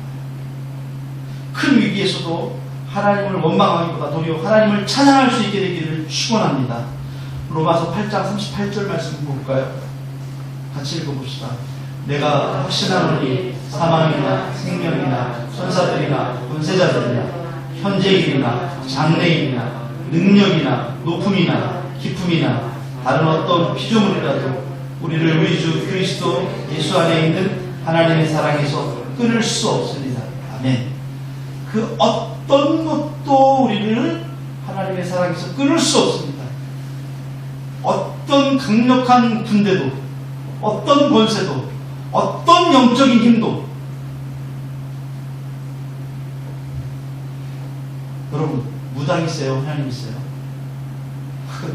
S1: 큰 위기에서도 하나님을 원망하기보다 도리어 하나님을 찬양할 수 있게 되기를 축원합니다. 로마서 8장 38절 말씀 볼까요? 같이 읽어봅시다. 내가 확신하노니 사망이나 생명이나 천사들이나 권세자들이나 현재일이나 장래일이나 능력이나 높음이나 기품이나 다른 어떤 피조물이라도 우리를 우리 주 그리스도 예수 안에 있는 하나님의 사랑에서 끊을 수 없습니다. 아멘. 그 어떤 것도 우리를 하나님의 사랑에서 끊을 수 없습니다. 어떤 어떤 강력한 군대도, 어떤 권세도, 어떤 영적인 힘도, 여러분 무당이세요? 하나님이세요?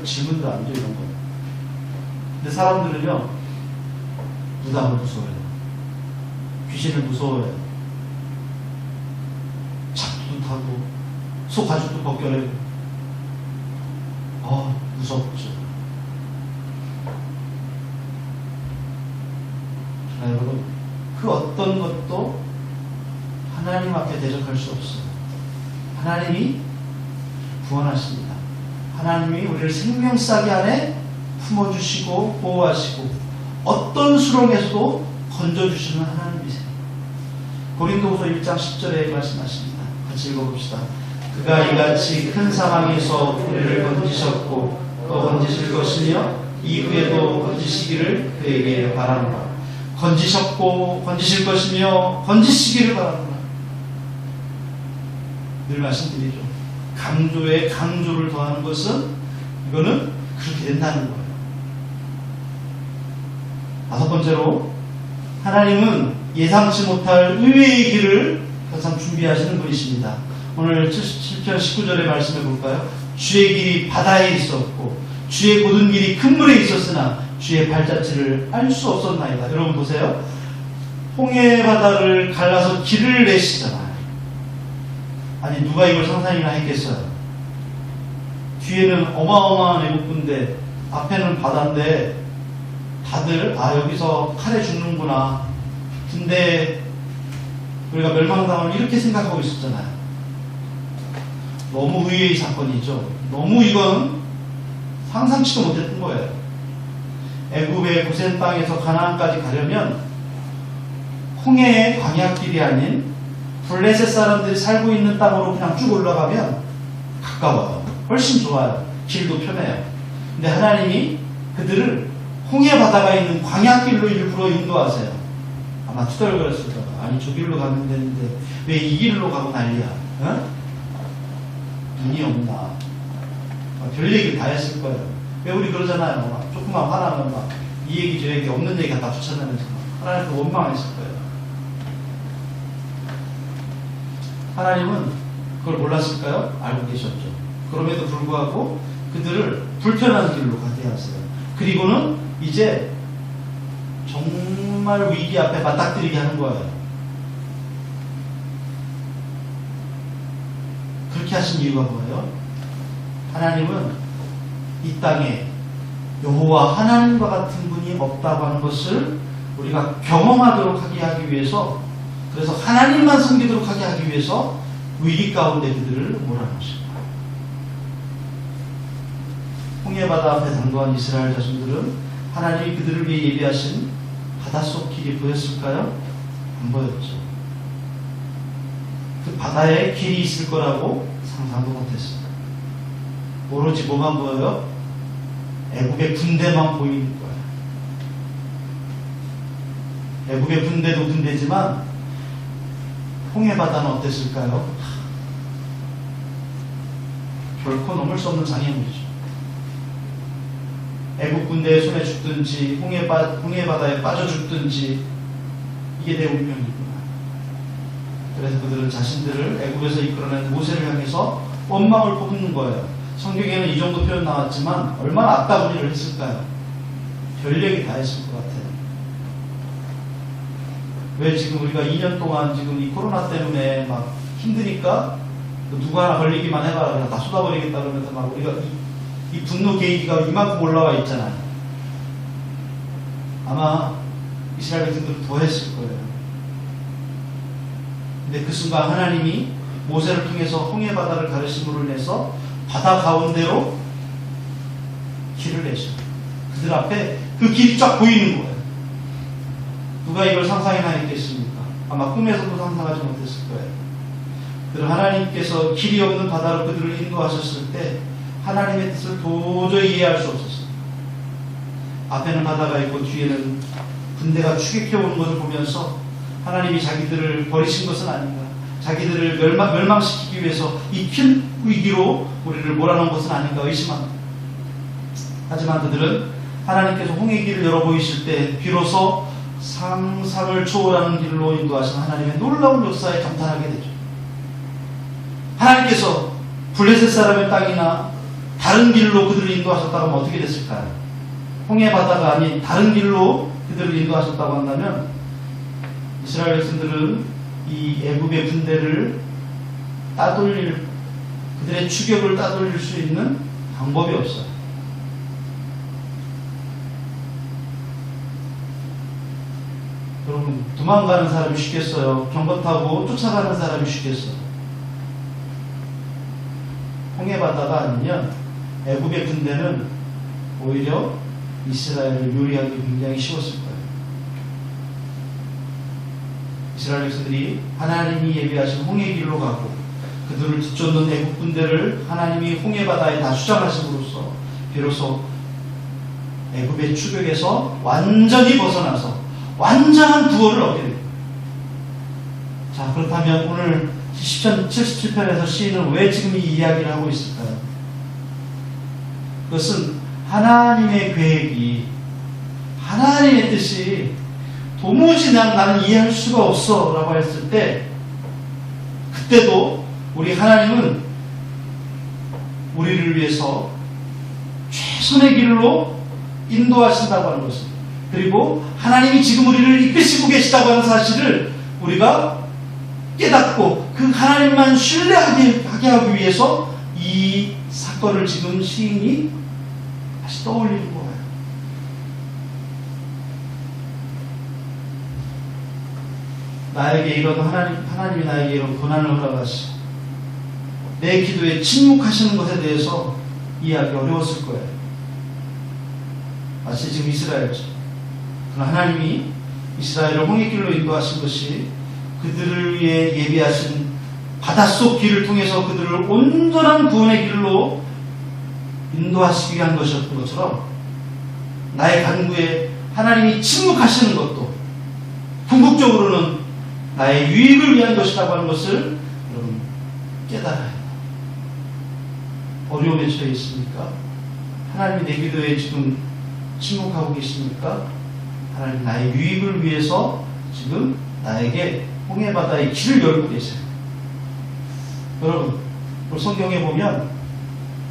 S1: 질문도 안 돼요, 이런 거. 근데 사람들은요, 무당을 무서워해요. 귀신을 무서워해요. 잡도 타고, 소 가죽도 벗겨내고. 무섭죠. 여러분, 그 어떤 것도 하나님 앞에 대적할 수 없어요. 하나님이 구원하십니다. 하나님이 우리를 생명싸개 안에 품어주시고 보호하시고 어떤 수렁에서도 건져주시는 하나님이세요. 고린도후서 1장 10절에 말씀하십니다. 같이 읽어봅시다. 그가 이같이 큰 사망에서 우리를 건지셨고 또 건지실 것이며 이후에도 건지시기를 그에게 바랍니다. 건지셨고 건지실 것이며 건지시기를 바랍니다. 늘 말씀드리죠. 강조에 강조를 더하는 것은 이거는 그렇게 된다는 거예요. 다섯 번째로, 하나님은 예상치 못할 의외의 길을 항상 준비하시는 분이십니다. 오늘 77편 19절의 말씀해 볼까요? 주의 길이 바다에 있었고 주의 고든 길이 큰 물에 있었으나 주의 발자취를 알 수 없었나이다. 여러분 보세요. 홍해 바다를 갈라서 길을 내시잖아요. 아니 누가 이걸 상상이나 했겠어요? 뒤에는 어마어마한 애국군대, 앞에는 바다인데 다들 여기서 칼에 죽는구나, 군대 우리가 멸망당하면 이렇게 생각하고 있었잖아요. 너무 의외의 사건이죠. 너무 이건 상상치도 못했던 거예요. 애굽의 고센 땅에서 가나안까지 가려면 홍해의 광야길이 아닌 블레셋 사람들이 살고 있는 땅으로 그냥 쭉 올라가면 가까워요. 훨씬 좋아요. 길도 편해요. 근데 하나님이 그들을 홍해 바다가 있는 광야길로 일부러 인도하세요. 아마 투덜거렸을 거예요. 아니 저 길로 가면 되는데 왜 이 길로 가고 난리야? 어? 눈이 없나? 별 얘기를 다 했을 거예요. 왜 우리 그러잖아요. 조금만 화나면 막 이 얘기 저 얘기 없는 얘기 다 붙여내면서 하나님도 원망했을 거예요. 하나님은 그걸 몰랐을까요? 알고 계셨죠. 그럼에도 불구하고 그들을 불편한 길로 가게 하세요. 그리고는 이제 정말 위기 앞에 맞닥뜨리게 하는 거예요. 그렇게 하신 이유가 뭐예요? 하나님은 이 땅에 여호와 하나님과 같은 분이 없다고 하는 것을 우리가 경험하도록 하기 위해서, 그래서 하나님만 섬기도록 하기 위해서 위기 가운데 그들을 몰아넣으신 거예요. 홍해바다 앞에 당도한 이스라엘 자손들은 하나님이 그들을 위해 예비하신 바닷속 길이 보였을까요? 안 보였죠. 그 바다에 길이 있을 거라고 상상도 못했어요. 오로지 뭐만 보여요? 애국의 군대만 보이는 거예요. 애국의 군대도 군대지만 홍해바다는 어땠을까요? 결코 넘을 수 없는 장애물이죠. 애국 군대의 손에 죽든지 홍해바다에 빠져 죽든지 이게 내 운명이구나. 그래서 그들은 자신들을 애국에서 이끌어낸 모세를 향해서 원망을 뽑는 거예요. 성경에는 이 정도 표현 나왔지만 얼마나 앞다구리를 했을까요? 별 얘기 다 했을 것 같아요. 왜 지금 우리가 2년 동안 지금 이 코로나 때문에 막 힘드니까 누구 하나 걸리기만 해봐라 그냥 다 쏟아버리겠다 그러면서 막 우리가 이 분노 게이지가 이만큼 올라와 있잖아요. 아마 이스라엘 백성들은 더 했을 거예요. 근데 그 순간 하나님이 모세를 통해서 홍해바다를 가르침으로 인해서 바다 가운데로 길을 내셔. 그들 앞에 그 길이 쫙 보이는 거예요. 누가 이걸 상상이나 했겠습니까? 아마 꿈에서도 상상하지 못했을 거예요. 그들 하나님께서 길이 없는 바다로 그들을 인도하셨을 때 하나님의 뜻을 도저히 이해할 수 없었어요. 앞에는 바다가 있고 뒤에는 군대가 추격해오는 것을 보면서 하나님이 자기들을 버리신 것은 아닌가, 자기들을 멸망시키기 위해서 이 큰 위기로 우리를 몰아넣은 것은 아닌가 의심합니다. 하지만 그들은 하나님께서 홍해 길을 열어 보이실 때 비로소 상상을 초월하는 길로 인도하신 하나님의 놀라운 역사에 감탄하게 되죠. 하나님께서 블레셋 사람의 땅이나 다른 길로 그들을 인도하셨다고 하면 어떻게 됐을까요? 홍해 바다가 아닌 다른 길로 그들을 인도하셨다고 한다면 이스라엘 백성들은 이 애굽의 군대를 따돌릴, 그들의 추격을 따돌릴 수 있는 방법이 없어요. 여러분, 도망가는 사람이 쉽겠어요? 경보 타고 쫓아가는 사람이 쉽겠어요? 홍해 바다가 아니면 애굽의 군대는 오히려 이스라엘을 요리하기 굉장히 쉬웠을 거예요. 이스라엘 백성들이 하나님이 예비하신 홍해 길로 가고 그들을 뒤쫓는 애국 군대를 하나님이 홍해 바다에 다 수장하심으로써 비로소 애굽의 추격에서 완전히 벗어나서 완전한 구원을 얻게 됩니다. 자, 그렇다면 오늘 시편 77편에서 시인은 왜 지금 이 이야기를 하고 있을까요? 그것은 하나님의 계획이, 하나님의 뜻이 도무지 나는 이해할 수가 없어 라고 했을 때, 그때도 우리 하나님은 우리를 위해서 최선의 길로 인도하신다고 하는 것입니다. 그리고 하나님이 지금 우리를 이끄시고 계시다고 하는 사실을 우리가 깨닫고 그 하나님만 신뢰하게 하기 위해서 이 사건을 지금 시인이 다시 떠올리는 거예요. 나에게 이런 하나님이 나에게 이런 고난을 허락하시고 내 기도에 침묵하시는 것에 대해서 이해하기 어려웠을 거예요. 마치 지금 이스라엘처럼. 그러나 하나님이 이스라엘을 홍해길로 인도하신 것이 그들을 위해 예비하신 바닷속 길을 통해서 그들을 온전한 구원의 길로 인도하시기 위한 것이었던 것처럼 나의 간구에 하나님이 침묵하시는 것도 궁극적으로는 나의 유익을 위한 것이라고 하는 것을 여러분 깨달아야 합니다. 어려움에 처해 있습니까? 하나님이 내 기도에 지금 침묵하고 계십니까? 하나님 나의 유익을 위해서 지금 나에게 홍해바다의 길을 열고 계세요. 여러분, 성경에 보면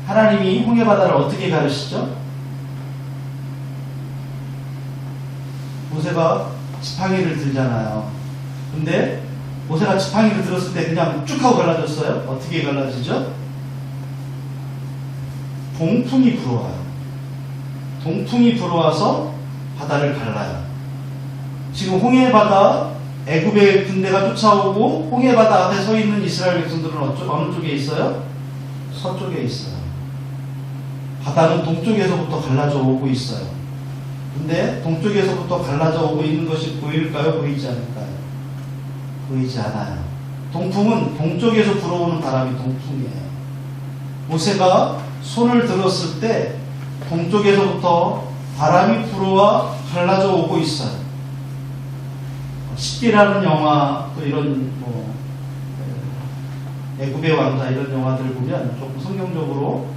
S1: 하나님이 홍해바다를 어떻게 가르치죠? 모세가 지팡이를 들잖아요. 근데 모세가 지팡이를 들었을 때 그냥 쭉 하고 갈라졌어요? 어떻게 갈라지죠? 동풍이 불어와요. 동풍이 불어와서 바다를 갈라요. 지금 홍해바다, 애굽의 군대가 쫓아오고 홍해바다 앞에 서 있는 이스라엘 백성들은 어느 쪽에 있어요? 서쪽에 있어요. 바다는 동쪽에서부터 갈라져 오고 있어요. 근데 동쪽에서부터 갈라져 오고 있는 것이 보일까요? 보이지 않을까요? 보이지 않아요. 동풍은 동쪽에서 불어오는 바람이 동풍이에요. 모세가 손을 들었을 때 동쪽에서부터 바람이 불어와 갈라져 오고 있어요. 십기라는 영화, 또 이런 애굽의 왕자 이런 영화들을 보면 조금 성경적으로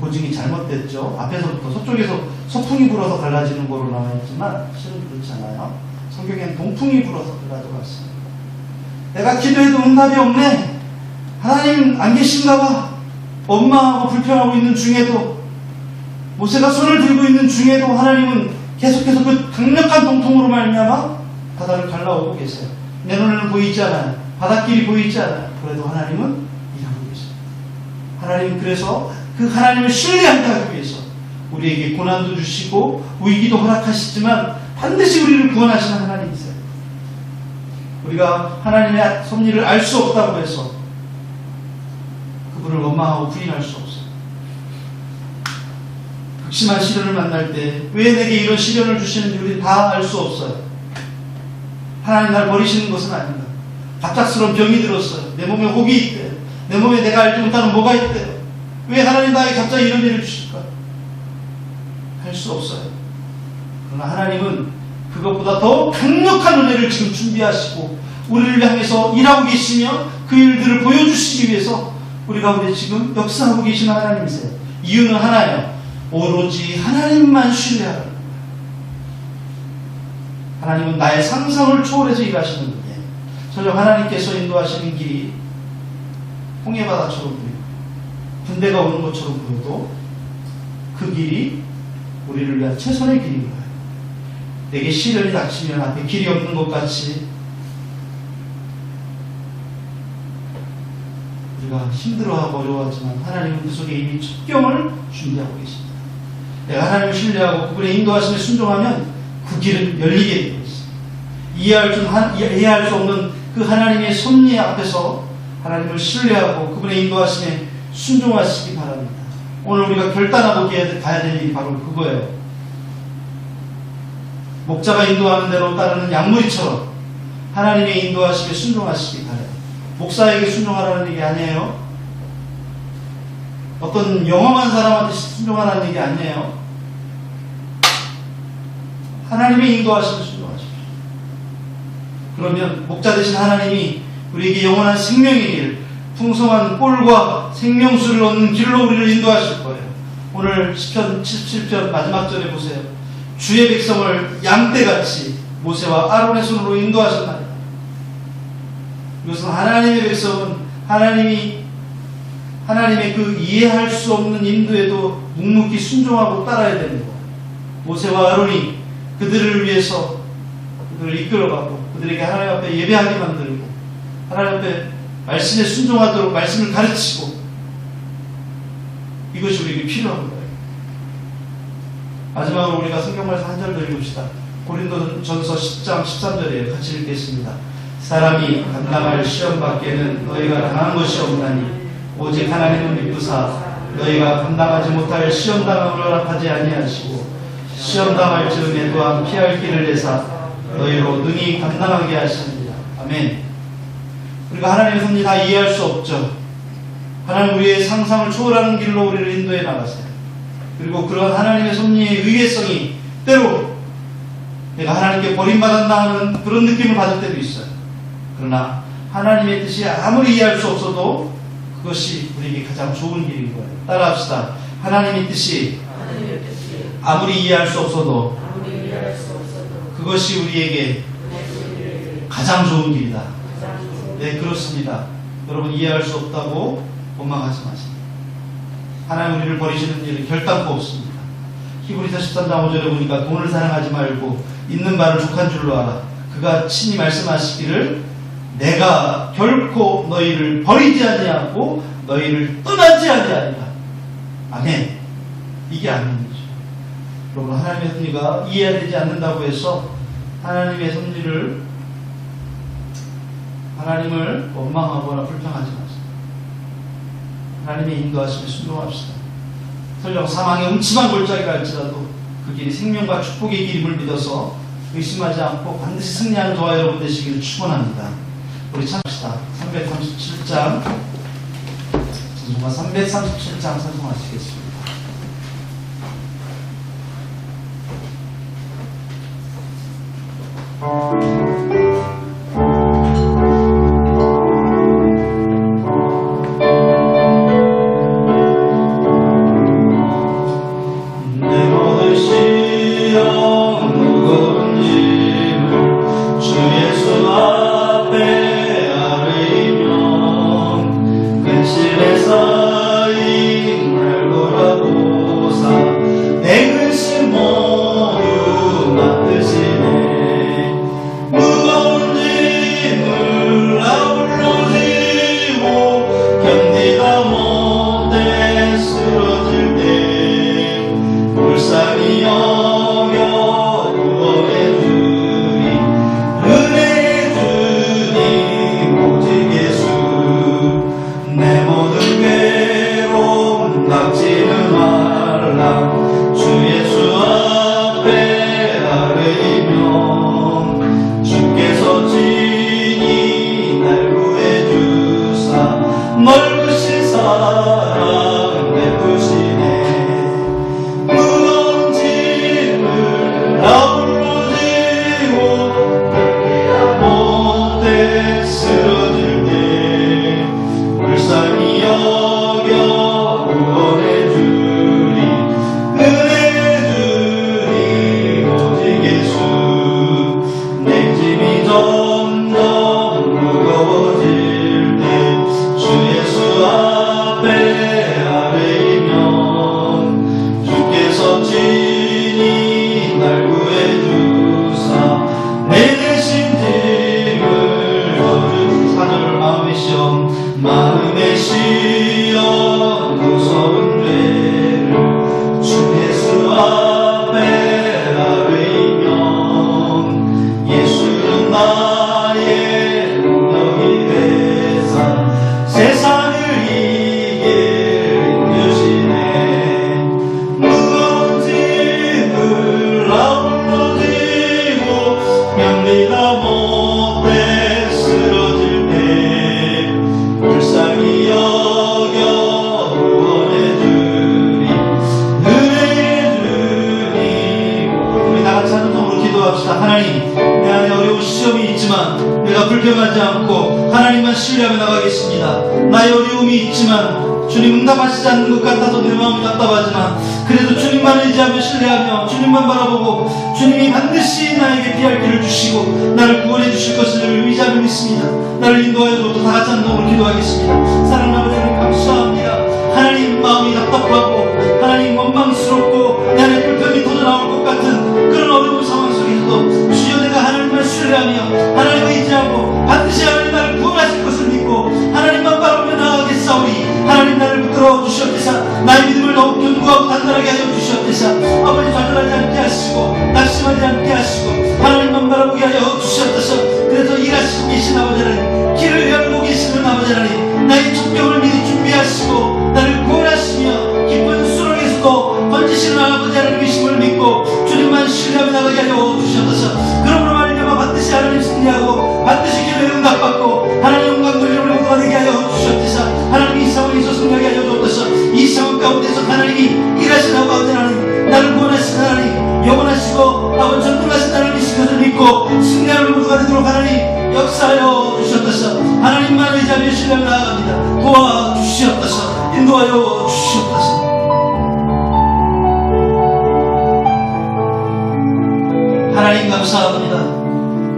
S1: 고증이 잘못됐죠. 앞에서부터 서쪽에서 서풍이 불어서 갈라지는 거로 나와 있지만 실은 그렇지 않아요. 성경엔 동풍이 불어서 갈라져갔어요. 내가 기도해도 응답이 없네. 하나님 안 계신가 봐. 원망하고 불평하고 있는 중에도, 모세가 손을 들고 있는 중에도 하나님은 계속해서 그 강력한 동풍으로 말미암아 바다를 갈라오고 계세요. 내 눈에는 보이지 않아요. 바닷길이 보이지 않아요. 그래도 하나님은 일하고 계세요. 하나님은 그래서 그 하나님을 신뢰하게 하기 위해서 우리에게 고난도 주시고 위기도 허락하시지만 반드시 우리를 구원하시는 하나님이세요. 우리가 하나님의 섭리를 알 수 없다고 해서 그분을 원망하고 부인할 수 없어요. 극심한 시련을 만날 때 왜 내게 이런 시련을 주시는지 우리는 다 알 수 없어요. 하나님 날 버리시는 것은 아닙니다. 갑작스러운 병이 들었어요. 내 몸에 혹이 있대요. 내 몸에 내가 알지 못하는 뭐가 있대요. 왜 하나님 나에게 갑자기 이런 일을 주실까? 할 수 없어요. 그러나 하나님은 그것보다 더 강력한 은혜를 지금 준비하시고 우리를 향해서 일하고 계시며 그 일들을 보여주시기 위해서 우리 가운데 지금 역사하고 계시는 하나님이세요. 이유는 하나예요. 오로지 하나님만 신뢰하라. 하나님은 나의 상상을 초월해서 일하시는 분이에요. 설령 하나님께서 인도하시는 길이 홍해바다처럼 보이고 군대가 오는 것처럼 보여도 그 길이 우리를 위한 최선의 길인 거예요. 내게 시련이 닥치면 앞에 길이 없는 것 같이 우리가 힘들어하고 어려워하지만 하나님은 그 속에 이미 첩경을 준비하고 계십니다. 내가 하나님을 신뢰하고 그분의 인도하심에 순종하면 그 길은 열리게 되어 있습니다. 이해할 수 없는 그 하나님의 섭리 앞에서 하나님을 신뢰하고 그분의 인도하심에 순종하시기 바랍니다. 오늘 우리가 결단하고 가야 될 일이 바로 그거예요. 목자가 인도하는 대로 따르는 양무리처럼 하나님의 인도하심에 순종하시기 바라요. 목사에게 순종하라는 얘기 아니에요. 어떤 영험한 사람한테 순종하라는 얘기 아니에요. 하나님의 인도하심에 순종하십시오. 그러면 목자 되신 하나님이 우리에게 영원한 생명의 길, 풍성한 꼴과 생명수를 얻는 길로 우리를 인도하실 거예요. 오늘 시편 77편 마지막 절에 보세요. 주의 백성을 양떼같이 모세와 아론의 손으로 인도하셨나이다. 이것은 하나님의 백성은 하나님의 그 이해할 수 없는 인도에도 묵묵히 순종하고 따라야 되는 거. 모세와 아론이 그들을 위해서 그들을 이끌어가고 그들에게 하나님 앞에 예배하게 만들고 하나님 앞에 말씀에 순종하도록 말씀을 가르치고 이것이 우리에게 필요한 거예요. 마지막으로 우리가 성경 말씀 한 절 더 읽읍시다. 고린도전서 10장 13절에 같이 읽겠습니다. 사람이 감당할 시험 밖에는 너희가 당한 것이 없나니 오직 하나님은 믿으사 너희가 감당하지 못할 시험 당함을 허락하지 아니하시고 시험 당할 즈음에 또한 피할 길을 내사 너희로 능히 감당하게 하십니다. 아멘. 우리가 하나님의 섭리 다 이해할 수 없죠. 하나님 우리의 상상을 초월하는 길로 우리를 인도해 나가세요. 그리고 그런 하나님의 섭리의 의외성이 때로 내가 하나님께 버림받았나 하는 그런 느낌을 받을 때도 있어요. 그러나 하나님의 뜻이 아무리 이해할 수 없어도 그것이 우리에게 가장 좋은 길인 거예요. 따라합시다. 하나님의 뜻이 아무리 이해할 수 없어도 그것이 우리에게 가장 좋은 길이다. 네, 그렇습니다. 여러분 이해할 수 없다고 원망하지 마세요. 하나님 우리를 버리시는 일은 결단코 없습니다. 히브리서 13장 5절에 보니까 돈을 사랑하지 말고 있는 바를 족한 줄로 알아. 그가 친히 말씀하시기를 내가 결코 너희를 버리지 아니하고 너희를 떠나지 아니하리라. 아멘. 이게 아멘이죠. 여러분 하나님의 섭리가 이해되지 않는다고 해서 하나님을 원망하거나 불평하지 마세요. 하나님의 인도하심에 순종합시다. 설령 사망의 음침한 골짜기가 할지라도 그 길이 생명과 축복의 길임을 믿어서 의심하지 않고 반드시 승리하는 저와 여러분 되시기를 축원합니다. 우리 찬송합시다. 337장 찬송가 337장 찬송하시겠습니다.
S2: 근심에 쌓인 날보라
S1: 마음에 씌어 무서운 죄를 주 예수 앞에 아뢰면 예수는 나의 능력이 되사 세상을 이길 힘주시네. 무거운 짐을 아울러 지고 명리가 못돼 쓰러질 때 불쌍히 여겨 구원해주니 은혜의 주님. 우리 다같이 한 통으로 기도합시다. 하나님, 내 안에 어려운 시험이 있지만 내가 불평하지 않고 하나님만 신뢰하며 나가겠습니다. 나의 어려움이 있지만 주님 응답하시지 않는 것 같아서 내 마음이 답답하지만 그래도 주님만 의지하며 신뢰하며 주님만 바라보고 주님이 반드시 나에게 피할 길을 주시고 나를 구원해 주실 것을 의지하며 믿습니다. 나를 인도하여 주옵소서. 다 같이 한 통으로 기도하겠습니다. 사랑하는 아버지 하나님 감사합니다. 하나님 마음이 답답하고 하나님 원망스럽고 내 안에 불평이 터져 나올 것 같은 그런 어려운 상황 속에서도 주여 내가 하나님만 신뢰하며 하나님 의지하고 반드시 하나님 나를 구원하실 것을 믿고 하나님만 바라보며 나아가겠사오니 하나님 나를 붙들어 주시옵소서. 나의 믿음을 더욱 견고하고 단단하게 하여 주시옵소서. 아버지 좌절하지 않게 하시고 낙심하지 않게 하시고 하나님만 바라보게 하여 주시옵소서. 그래서 일하시고 계신 아버지 하나님, 길을 열고 계시는 아버지 하나님, 나의 족병을 미리 준비하시고 나를 구원하시며 기쁜 수렁에서도 던지시는 아버지 하나님이심을 믿고 주님만 신뢰하며 나가게 하여 주시옵소서. 그러므로 말미암아 반드시 하나님 승리하고 반드시 기도에 응답받고 하나님 영광 돌리는 우리 모두가 되게 하여 주시옵소서. 하나님 이 상황에서 승리하게 하여 주옵소서. 이 상황 가운데서 하나님이 일하시는 아버지 하나님, 나를 구원하신 하나님, 영원하시고 아버지 전능하신 하나님이신 것을 믿고 승리하는 모두가 되도록 하나님 역사하여 주시옵소서. 하나님만 의지하며 신뢰하며 나아갑니다. 도와주시옵소서. 인도하여 주시옵소서. 하나님 감사합니다.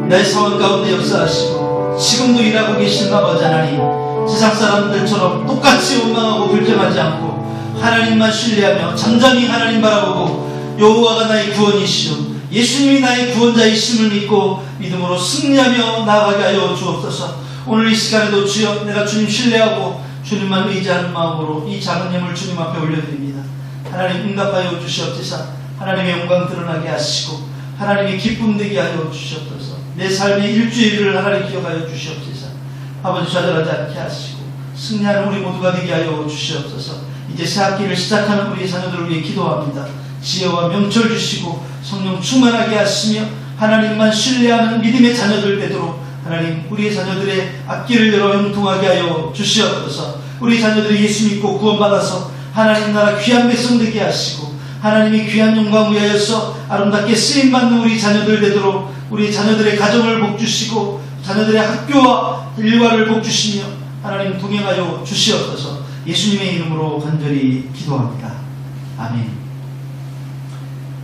S1: 내 상황 가운데 역사하시고 지금도 일하고 계신 아버지 하나님, 세상 사람들처럼 똑같이 원망하고 불평하지 않고 하나님만 신뢰하며 잠잠히 하나님 바라보고 여호와가 나의 구원이시오 예수님이 나의 구원자이심을 믿고 믿음으로 승리하며 나아가게 하여 주옵소서. 오늘 이 시간에도 주여 내가 주님 신뢰하고 주님만 의지하는 마음으로 이 작은 예물 주님 앞에 올려드립니다. 하나님 응답하여 주시옵소서. 하나님의 영광 드러나게 하시고 하나님의 기쁨 되게 하여 주시옵소서. 내 삶의 일주일을 하나님 기억하여 주시옵소서. 아버지 좌절하지 않게 하시고 승리하는 우리 모두가 되게 하여 주시옵소서. 이제 새 학기를 시작하는 우리 자녀들을 위해 기도합니다. 지혜와 명철 주시고 성령 충만하게 하시며 하나님만 신뢰하는 믿음의 자녀들 되도록 하나님 우리의 자녀들의 앞길을 열어 형통하게 하여 주시옵소서. 우리 자녀들이 예수 믿고 구원받아서 하나님 나라 귀한 백성 되게 하시고 하나님이 귀한 영광 위하여서 아름답게 쓰임받는 우리 자녀들 되도록 우리 자녀들의 가정을 복주시고 자녀들의 학교와 일과를 복주시며 하나님 동행하여 주시옵소서. 예수님의 이름으로 간절히 기도합니다. 아멘.